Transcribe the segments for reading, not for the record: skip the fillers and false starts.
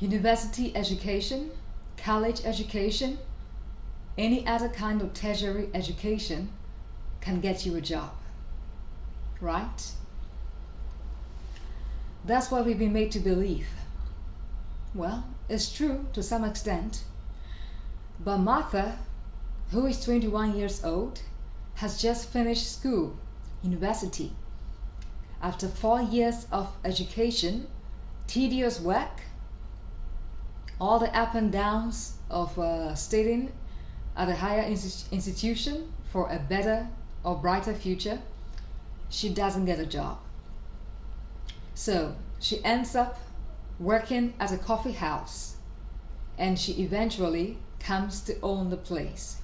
University education, college education, any other kind of tertiary education can get you a job, right? That's what we've been made to believe. Well, it's true to some extent, but Martha, who is 21 years old, has just finished school, university. After 4 years of education, tedious work, all the up and downs of studying at a higher institution for a better or brighter future, she doesn't get a job. So she ends up working at a coffee house, and she eventually comes to own the place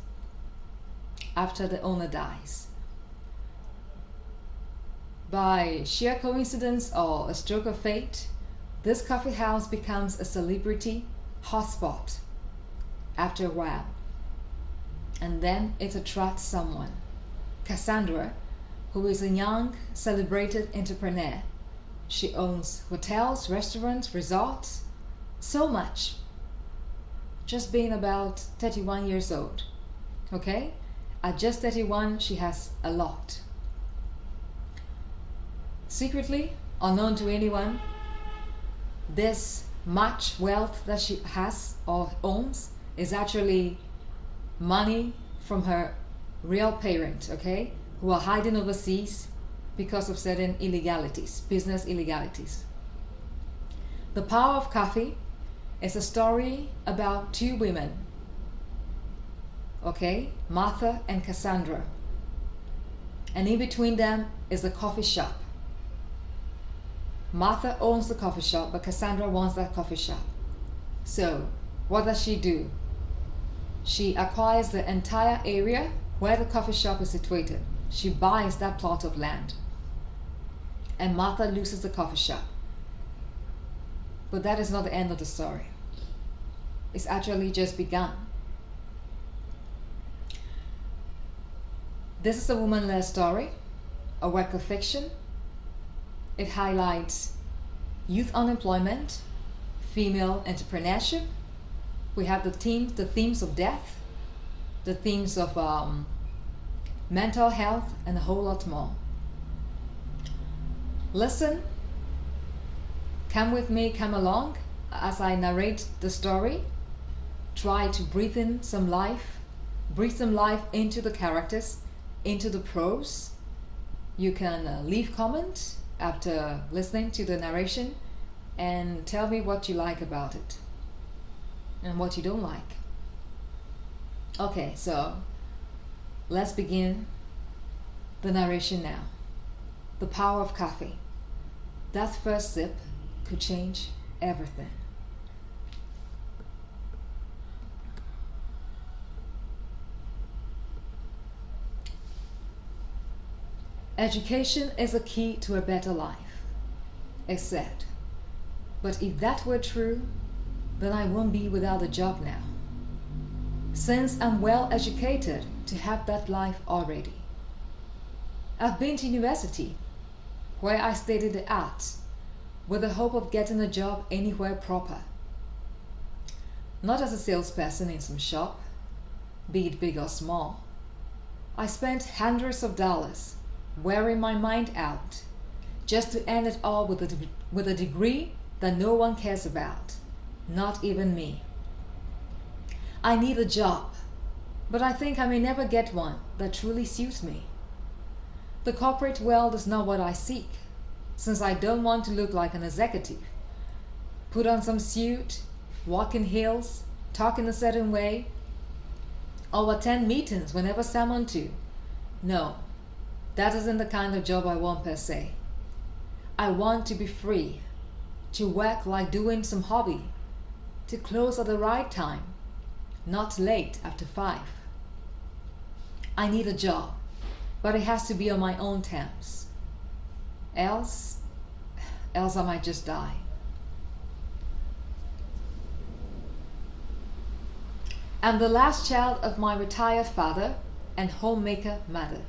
after the owner dies. By sheer coincidence or a stroke of fate, this coffee house becomes a celebrity hotspot after a while, and then it attracts someone, Cassandra, who is a young, celebrated entrepreneur. She owns hotels, restaurants, resorts, so much, just being about 31 years old. Okay? At just 31, she has a lot. Secretly, unknown to anyone, this much wealth that she has or owns is actually money from her real parent, okay, who are hiding overseas because of certain illegalities, business illegalities. The Power of Coffee is a story about two women, okay, Martha and Cassandra, and in between them is a coffee shop. Martha owns the coffee shop, but Cassandra wants that coffee shop. So what does she do? She acquires the entire area where the coffee shop is situated. She buys that plot of land, and Martha loses the coffee shop. But that is not the end of the story. It's actually just begun. This is a woman-led story, a work of fiction. It highlights youth unemployment, female entrepreneurship. We have the themes of death, the themes of mental health, and a whole lot more. Listen, come with me, come along as I narrate the story. Try to breathe some life into the characters, into the prose. You can leave comments after listening to the narration and tell me what you like about it and what you don't like. Okay, so let's begin the narration now. The Power of Coffee. That first sip could change everything. Education is a key to a better life, it's said. But if that were true, then I won't be without a job now, since I'm well educated to have that life already. I've been to university, where I studied the arts, with the hope of getting a job anywhere proper. Not as a salesperson in some shop, be it big or small. I spent hundreds of dollars wearing my mind out just to end it all with a degree that no one cares about, not even me. I need a job, but I think I may never get one that truly suits me. The corporate world is not what I seek, since I don't want to look like an executive. Put on some suit, walk in heels, talk in a certain way, or attend meetings whenever summoned to. No, that isn't the kind of job I want per se. I want to be free, to work like doing some hobby, to close at the right time, not late after 5. I need a job, but it has to be on my own terms. Else I might just die. I'm the last child of my retired father and homemaker mother.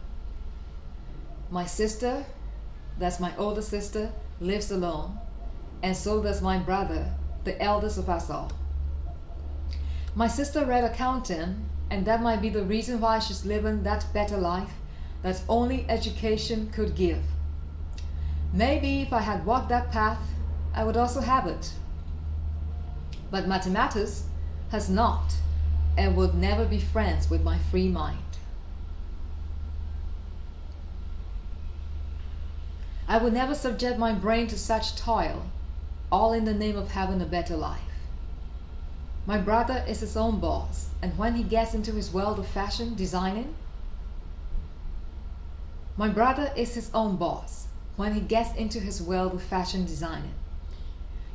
My sister, that's my older sister, lives alone, and so does my brother, the eldest of us all. My sister read accounting, and that might be the reason why she's living that better life that only education could give. Maybe if I had walked that path, I would also have it. But mathematics has not and would never be friends with my free mind. I would never subject my brain to such toil, all in the name of having a better life. My brother is his own boss, and when he gets into his world of fashion designing,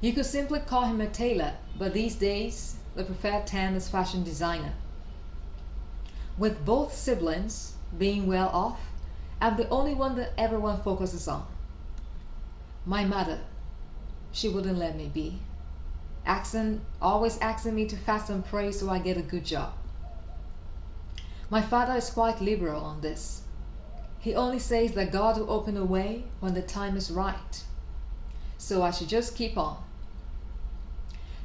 you could simply call him a tailor, but these days the preferred term is fashion designer. With both siblings being well off, I'm the only one that everyone focuses on. My mother, she wouldn't let me be. Always asking me to fast and pray so I get a good job. My father is quite liberal on this. He only says that God will open a way when the time is right. So I should just keep on.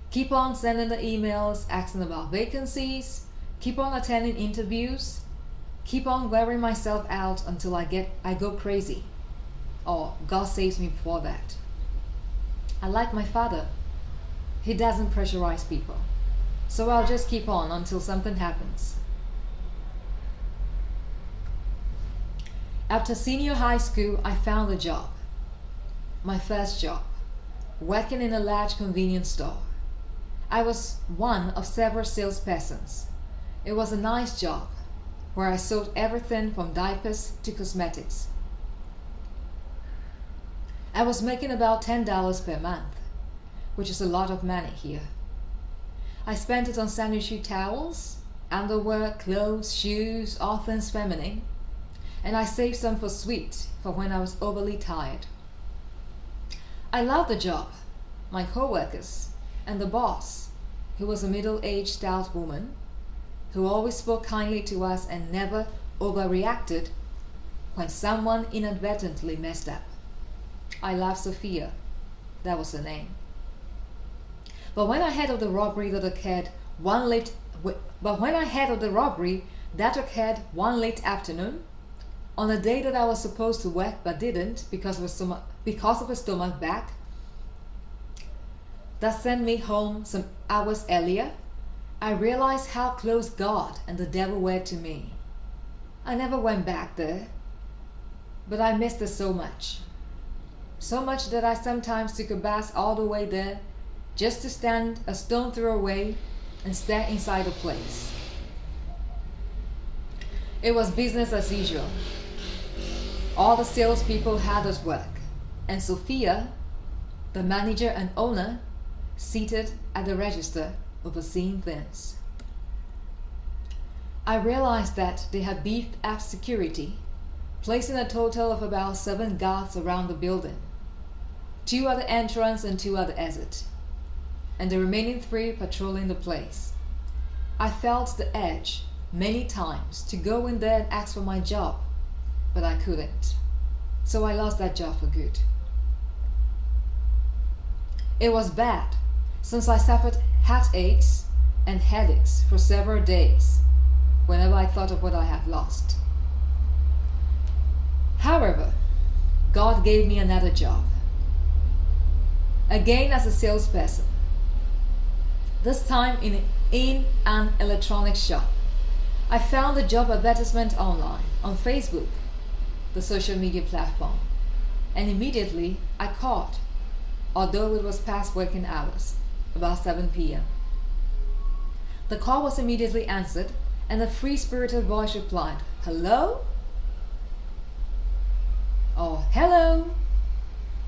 Keep on sending the emails asking about vacancies, keep on attending interviews, keep on wearing myself out until I go crazy. Or God saves me before that. I like my father. He doesn't pressurize people. So I'll just keep on until something happens. After senior high school, I found a job. My first job, working in a large convenience store. I was one of several salespersons. It was a nice job where I sold everything from diapers to cosmetics. I was making about $10 per month, which is a lot of money here. I spent it on sanitary towels, underwear, clothes, shoes, all things feminine, and I saved some for sweet for when I was overly tired. I loved the job, my co-workers, and the boss, who was a middle-aged stout woman, who always spoke kindly to us and never overreacted when someone inadvertently messed up. I loved Sophia, that was her name. But when I heard of the robbery that occurred one late afternoon, on a day that I was supposed to work but didn't because of a stomach bag, that sent me home some hours earlier, I realized how close God and the devil were to me. I never went back there, but I missed it so much. So much that I sometimes took a bus all the way there just to stand a stone throw away and stare inside the place. It was business as usual. All the salespeople had us work, and Sophia, the manager and owner, seated at the register overseeing things. I realized that they had beefed up security, placing a total of about 7 guards around the building, 2 at the entrance and 2 at the exit, and the remaining 3 patrolling the place. I felt the urge many times to go in there and ask for my job, but I couldn't. So I lost that job for good. It was bad, since I suffered headaches and headaches for several days whenever I thought of what I had lost. However, God gave me another job. Again as a salesperson. This time in an electronics shop. I found the job advertisement online on Facebook, the social media platform, and immediately I called, although it was past working hours, about 7 p.m. The call was immediately answered, and a free-spirited voice replied, "Hello?" or "Hello."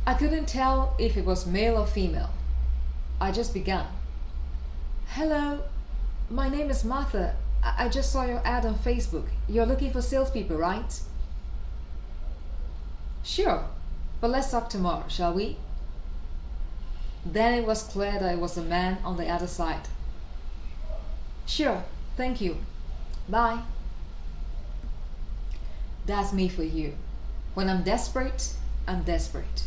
I couldn't tell if it was male or female. I just began. "Hello, my name is Martha. I just saw your ad on Facebook. You're looking for salespeople, right?" "Sure, but let's talk tomorrow, shall we?" Then it was clear that it was a man on the other side. "Sure, thank you. Bye." That's me for you. When I'm desperate, I'm desperate.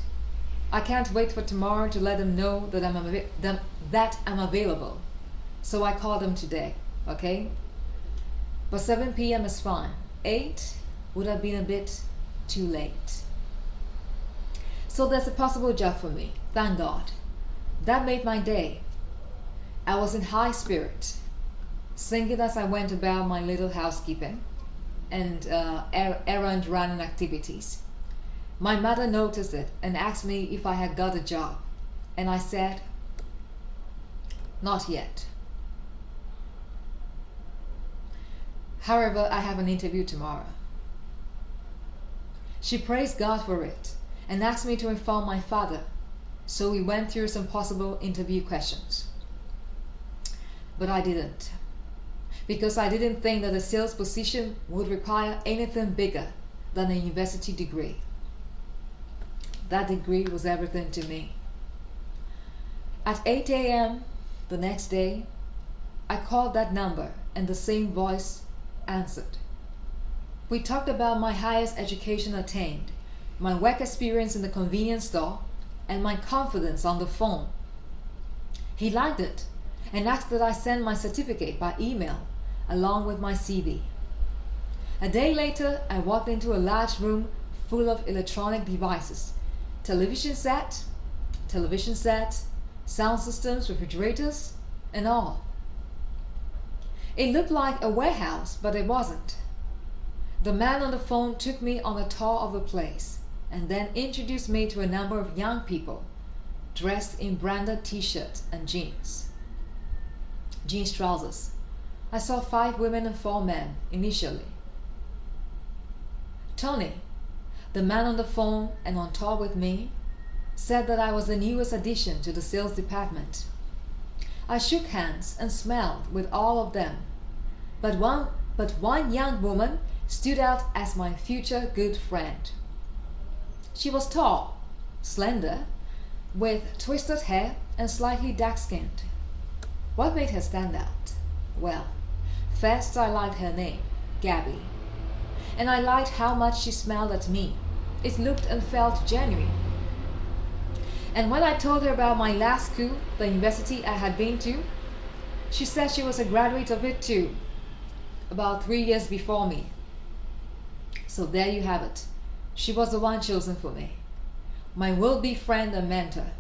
I can't wait for tomorrow to let them know that that I'm available. So I called him today, okay? But 7 p.m. is fine. 8 would have been a bit too late. So there's a possible job for me, thank God. That made my day. I was in high spirit, singing as I went about my little housekeeping and errand running activities. My mother noticed it and asked me if I had got a job, and I said, not yet. However, I have an interview tomorrow. She praised God for it and asked me to inform my father, so we went through some possible interview questions. But I didn't, because I didn't think that a sales position would require anything bigger than a university degree. That degree was everything to me. At 8 a.m. the next day, I called that number and the same voice answered. We talked about my highest education attained, my work experience in the convenience store, and my confidence on the phone. He liked it and asked that I send my certificate by email along with my CV. A day later, I walked into a large room full of electronic devices, television set, sound systems, refrigerators, and all. It looked like a warehouse, but it wasn't. The man on the phone took me on a tour of the place and then introduced me to a number of young people dressed in branded t-shirts and jeans trousers. I saw 5 women and 4 men initially. Tony, the man on the phone and on tour with me, said that I was the newest addition to the sales department. I shook hands and smiled with all of them, but one young woman stood out as my future good friend. She was tall, slender, with twisted hair and slightly dark-skinned. What made her stand out? Well, first I liked her name, Gabby, and I liked how much she smiled at me. It looked and felt genuine. And when I told her about my last school, the university I had been to, she said she was a graduate of it too, about 3 years before me. So there you have it. She was the one chosen for me, my will-be friend and mentor.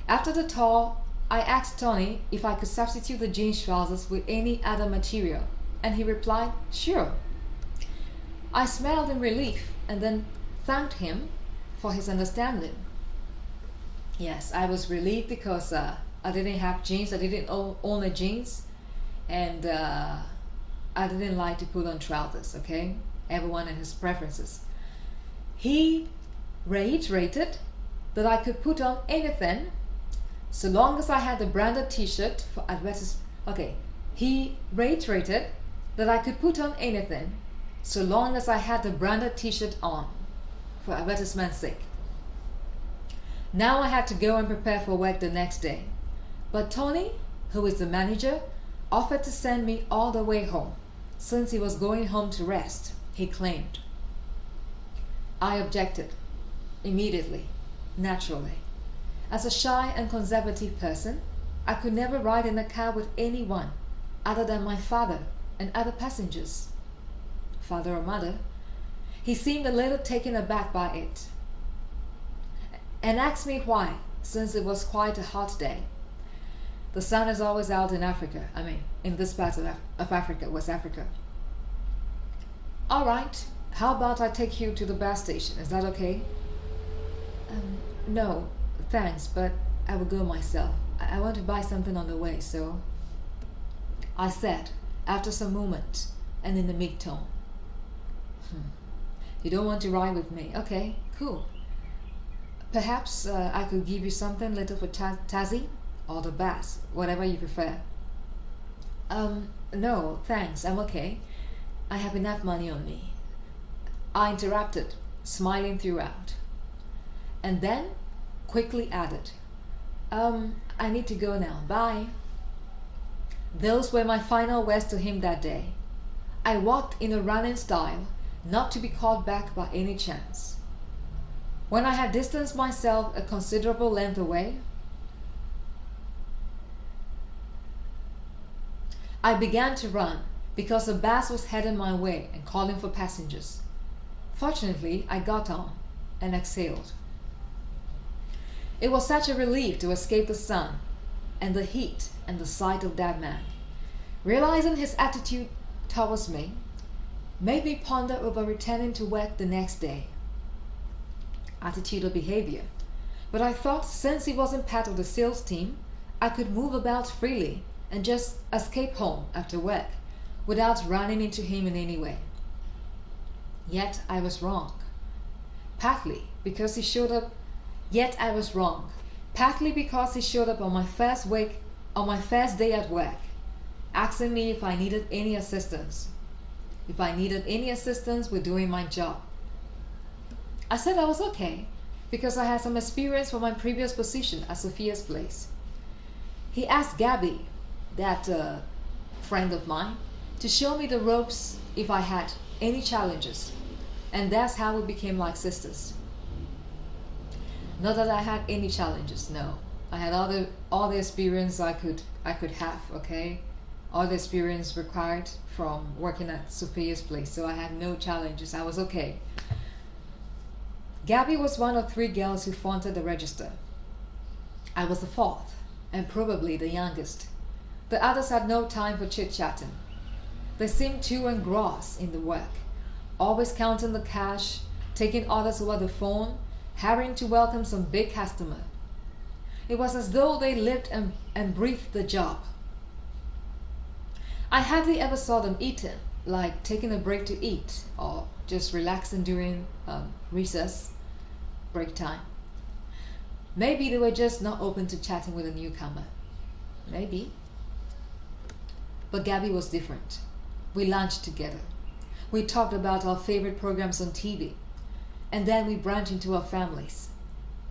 After the tour, I asked Tony if I could substitute the jeans trousers with any other material, and he replied, sure. I smiled in relief and then thanked him for his understanding. Yes, I was relieved because I didn't have jeans, I didn't own a jeans, and I didn't like to put on trousers, okay? Everyone and his preferences. He reiterated that I could put on anything so long as I had the branded t-shirt for advertisement. Okay, he reiterated that I could put on anything so long as I had the branded t-shirt on for advertisement's sake. Now I had to go and prepare for work the next day. But Tony, who is the manager, offered to send me all the way home since he was going home to rest, he claimed. I objected immediately, naturally. As a shy and conservative person, I could never ride in a car with anyone other than my father and other passengers. Father or mother, he seemed a little taken aback by it and asked me why, since it was quite a hot day. The sun is always out in Africa, in this part of Africa, West Africa. All right, how about I take you to the bus station, is that okay? No, thanks, but I will go myself. I want to buy something on the way, so... I said, after some moment, and in a mid-tone. You don't want to ride with me? Okay, cool. Perhaps I could give you something little for taxi or the bus, whatever you prefer. No, thanks, I'm okay. I have enough money on me. I interrupted, smiling throughout, and then quickly added, I need to go now, bye. Those were my final words to him that day. I walked in a running style, not to be called back by any chance. When I had distanced myself a considerable length away, I began to run because the bus was heading my way and calling for passengers. Fortunately, I got on and exhaled. It was such a relief to escape the sun and the heat and the sight of that man. Realizing his attitude towards me made me ponder over returning to work the next day. Attitude or behavior. But I thought since he wasn't part of the sales team, I could move about freely and just escape home after work without running into him in any way. Yet I was wrong. Partly because he showed up on my first day at work, asking me if I needed any assistance. If I needed any assistance with doing my job. I said I was okay because I had some experience from my previous position at Sophia's place. He asked Gabby, that friend of mine, to show me the ropes if I had any challenges, and that's how we became like sisters. Not that I had any challenges, no. I had all the experience I could have, okay? All the experience required from working at Sophia's place, so I had no challenges. I was okay. Gabby was one of 3 girls who fronted the register. I was the 4th, and probably the youngest. The others had no time for chit-chatting. They seemed too engrossed in the work, always counting the cash, taking orders over the phone, hurrying to welcome some big customer. It was as though they lived and breathed the job. I hardly ever saw them eating, like taking a break to eat or just relaxing during recess, break time. Maybe they were just not open to chatting with a newcomer. Maybe. But Gabby was different. We lunched together. We talked about our favorite programs on TV. And then we branched into our families.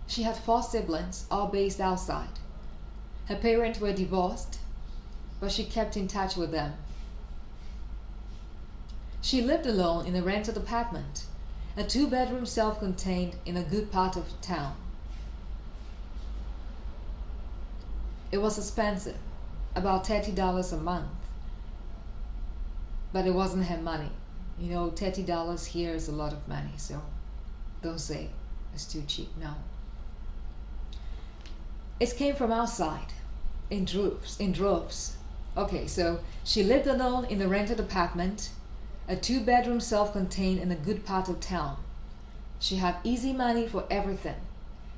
She had 4 siblings, all based outside. Her parents were divorced, but she kept in touch with them. She lived alone in a rented apartment, a 2-bedroom self-contained in a good part of town. It was expensive, about $30 a month. But it wasn't her money. You know, $30 here is a lot of money, so don't say it's too cheap, no. It came from outside, in droves. Okay, so she lived alone in a rented apartment, a 2-bedroom self-contained in a good part of town. She had easy money for everything,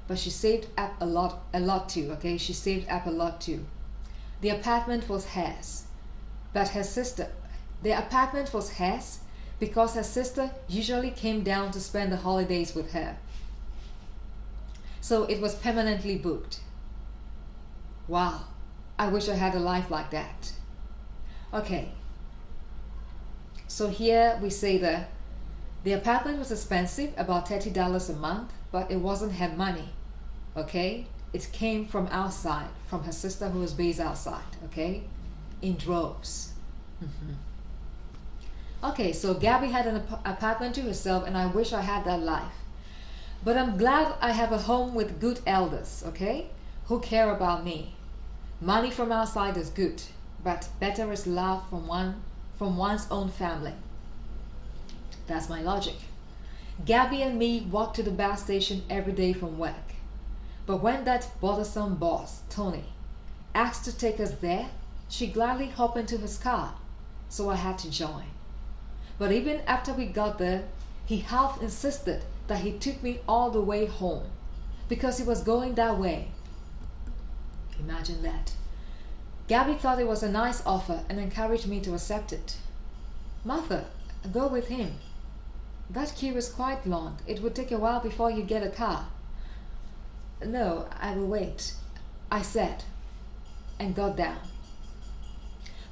but she saved up a lot too, okay? She saved up a lot too. The apartment was hers, but the apartment was hers because her sister usually came down to spend the holidays with her. So it was permanently booked. Wow, I wish I had a life like that. Okay, so here we say that the apartment was expensive, about $30 a month, but it wasn't her money, okay? It came from outside, from her sister who was based outside, okay? In droves. Okay, so Gabby had an apartment to herself, and I wish I had that life. But I'm glad I have a home with good elders, okay? Who care about me. Money from outside is good, but better is love from one's own family. That's my logic. Gabby and me walked to the bus station every day from work. But when that bothersome boss, Tony, asked to take us there, she gladly hopped into his car, so I had to join. But even after we got there, he half insisted that he took me all the way home because he was going that way. Imagine that. Gabby thought it was a nice offer and encouraged me to accept it. Martha, go with him. That queue is quite long. It would take a while before you get a car. No, I will wait, I said, and got down.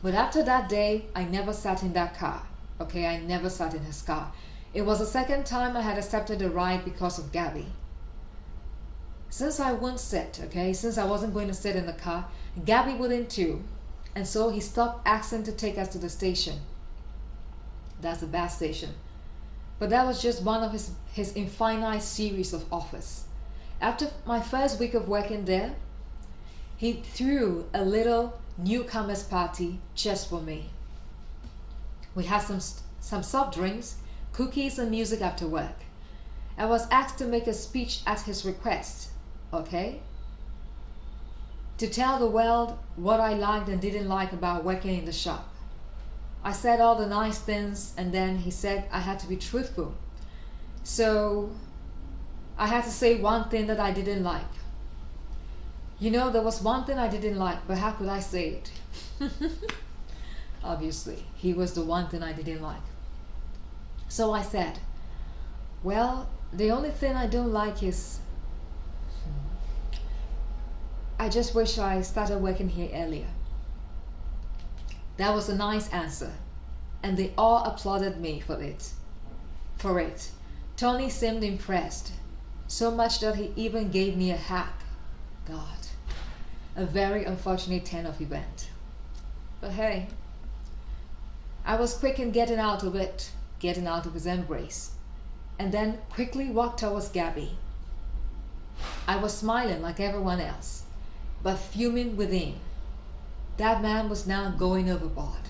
But after that day, I never sat in that car. Okay, I never sat in his car. It was the second time I had accepted a ride because of Gabby. Since I wouldn't sit, okay, since I wasn't going to sit in the car, Gabby wouldn't too. And so he stopped asking to take us to the station. That's the bus station. But that was just one of his infinite series of offers. After my first week of working there, he threw a little newcomers party just for me. We had some soft drinks, cookies and music after work. I was asked to make a speech at his request, okay? To tell the world what I liked and didn't like about working in the shop. I said all the nice things, and then he said I had to be truthful. So I had to say one thing that I didn't like. You know, there was one thing I didn't like, but how could I say it? Obviously, he was the one thing I didn't like. So I said, well, the only thing I don't like is I just wish I started working here earlier. That was a nice answer, and they all applauded me for it. Tony seemed impressed, so much that he even gave me a hack. God, a very unfortunate turn of event. But hey, I was quick in getting out of his embrace, and then quickly walked towards Gabby. I was smiling like everyone else, but fuming within. That man was now going overboard.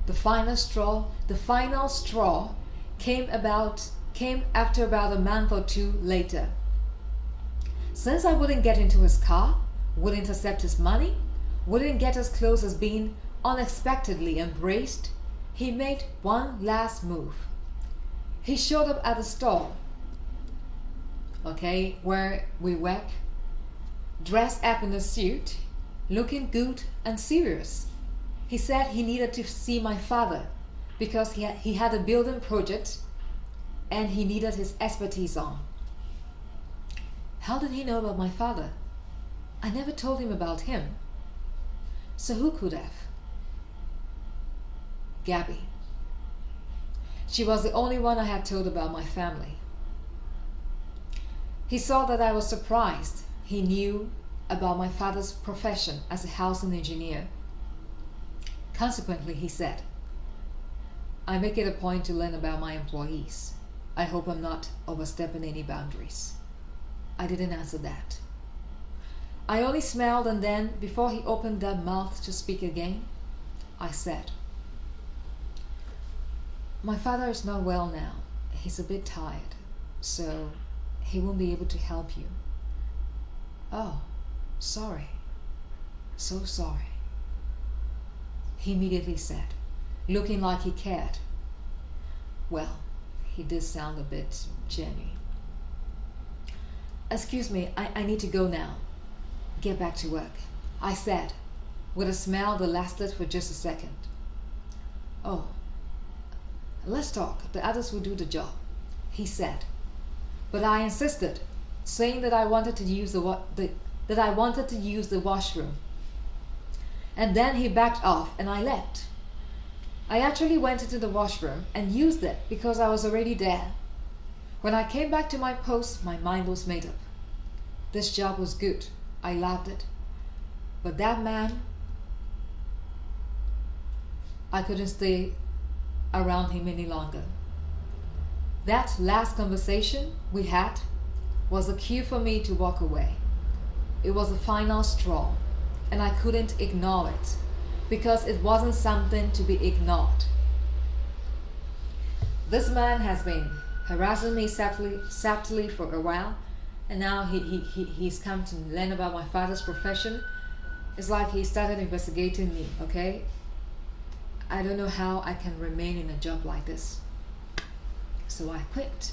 The final straw came after about a month or two later. Since I wouldn't get into his car, wouldn't accept his money, wouldn't get as close as being unexpectedly embraced, he made one last move. He showed up at the store, where we work, dressed up in a suit, looking good and serious. He said he needed to see my father because he had a building project and he needed his expertise on. How did he know about my father? I never told him about him. So who could have? Gabby. She was the only one I had told about my family. He saw that I was surprised. He knew about my father's profession as a housing engineer. Consequently, he said, I make it a point to learn about my employees. I hope I'm not overstepping any boundaries. I didn't answer that. I only smiled, and then, before he opened that mouth to speak again, I said, my father is not well now. He's a bit tired, so he won't be able to help you. Oh, sorry. So sorry. He immediately said, looking like he cared. Well, he did sound a bit genuine. Excuse me, I need to go now. Get back to work, I said, with a smile that lasted for just a second. Oh, let's talk. The others will do the job, he said. But I insisted, saying that I wanted to use the washroom. And then he backed off and I left. I actually went into the washroom and used it because I was already there. When I came back to my post, my mind was made up. This job was good. I loved it. But that man, I couldn't stay around him any longer. That last conversation we had was a cue for me to walk away. It was the final straw, and I couldn't ignore it because it wasn't something to be ignored. This man has been harassing me subtly for a while, and now he's come to learn about my father's profession. It's like he started investigating me, okay? I don't know how I can remain in a job like this. So I quit.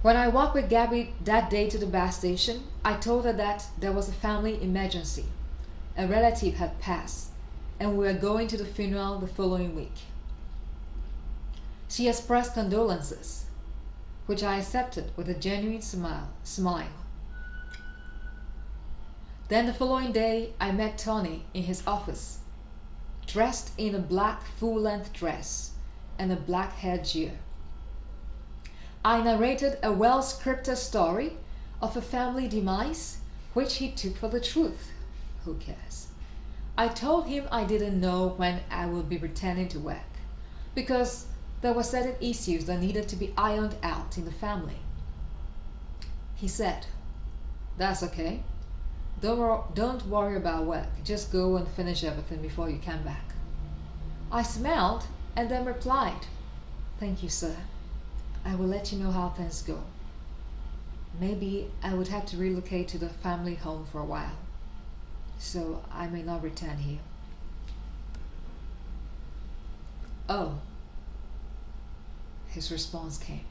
When I walked with Gabby that day to the bus station, I told her that there was a family emergency. A relative had passed, and we were going to the funeral the following week. She expressed condolences, which I accepted with a genuine smile. Then the following day, I met Tony in his office, dressed in a black full-length dress and a black headgear. I narrated a well-scripted story of a family demise, which he took for the truth. Who cares? I told him I didn't know when I would be returning to work, because there were certain issues that needed to be ironed out in the family. He said, "That's okay. Don't worry about work. Just go and finish everything before you come back. I smiled and then replied, "Thank you, sir. I will let you know how things go. Maybe I would have to relocate to the family home for a while, so I may not return here." "Oh," his response came,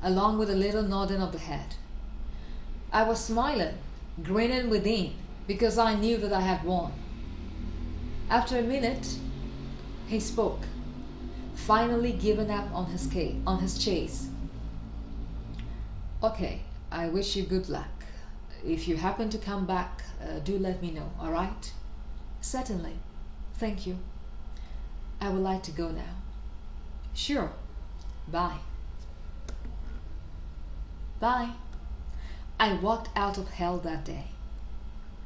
along with a little nodding of the head. I was smiling, grinning within, because I knew that I had won. After a minute, he spoke, finally giving up on his chase. "Okay, I wish you good luck. If you happen to come back, do let me know, all right?" "Certainly. Thank you. I would like to go now." "Sure. Bye." Bye. I walked out of hell that day.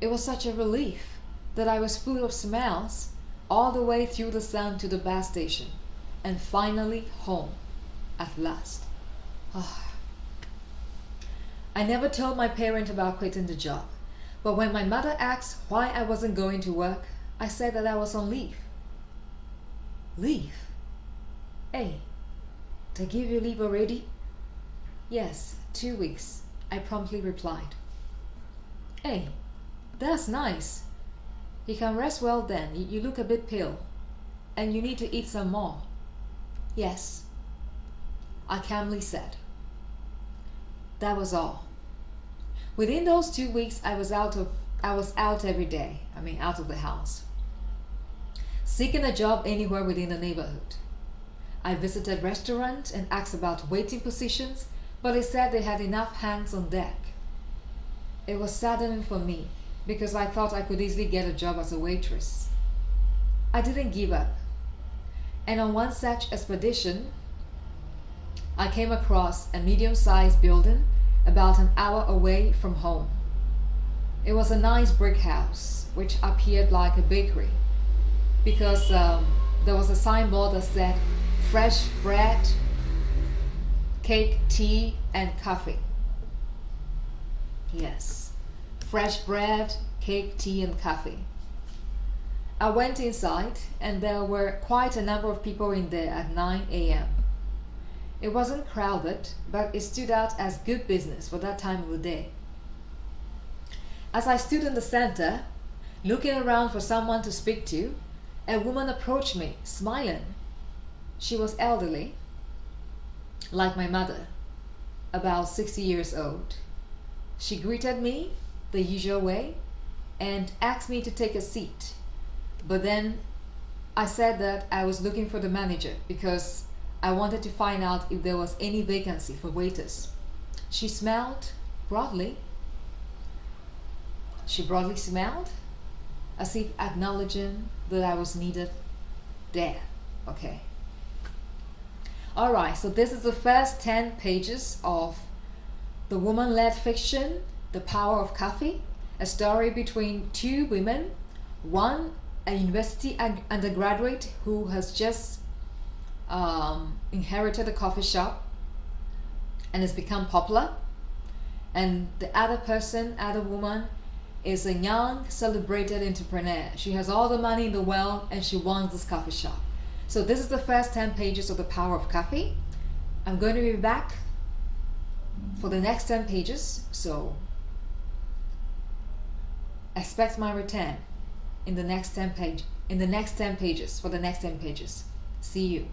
It was such a relief that I was full of smiles all the way through the sun to the bus station, and finally home at last. I never told my parent about quitting the job, but when my mother asked why I wasn't going to work, I said that I was on leave. "Leave? Hey, they give you leave already?" "Yes, 2 weeks," I promptly replied. "Hey, that's nice. You can rest well then. You look a bit pale, and you need to eat some more." "Yes," I calmly said. That was all. Within those 2 weeks, I was out every day. Out of the house, seeking a job anywhere within the neighborhood. I visited restaurants and asked about waiting positions, but they said they had enough hands on deck. It was saddening for me because I thought I could easily get a job as a waitress. I didn't give up, and on one such expedition, I came across a medium-sized building about an hour away from home. It was a nice brick house, which appeared like a bakery, because there was a signboard that said fresh bread, cake, tea, and coffee. Yes, fresh bread, cake, tea, and coffee. I went inside, and there were quite a number of people in there at 9 a.m. It wasn't crowded, but it stood out as good business for that time of the day. As I stood in the center, looking around for someone to speak to, a woman approached me, smiling. She was elderly, like my mother, about 60 years old. She greeted me the usual way and asked me to take a seat. But then I said that I was looking for the manager because I wanted to find out if there was any vacancy for waiters. She smiled broadly. She broadly smiled, as if acknowledging that I was needed there. Okay. Alright, so this is the first 10 pages of the woman-led fiction, The Power of Coffee, a story between two women, one a university undergraduate who has just inherited a coffee shop and has become popular, and the other woman is a young, celebrated entrepreneur. She has all the money in the world and she wants this coffee shop. So this is the first 10 pages of The Power of Coffee. I'm going to be back for the next 10 pages, so expect my return in the next 10 pages for the next 10 pages. See you.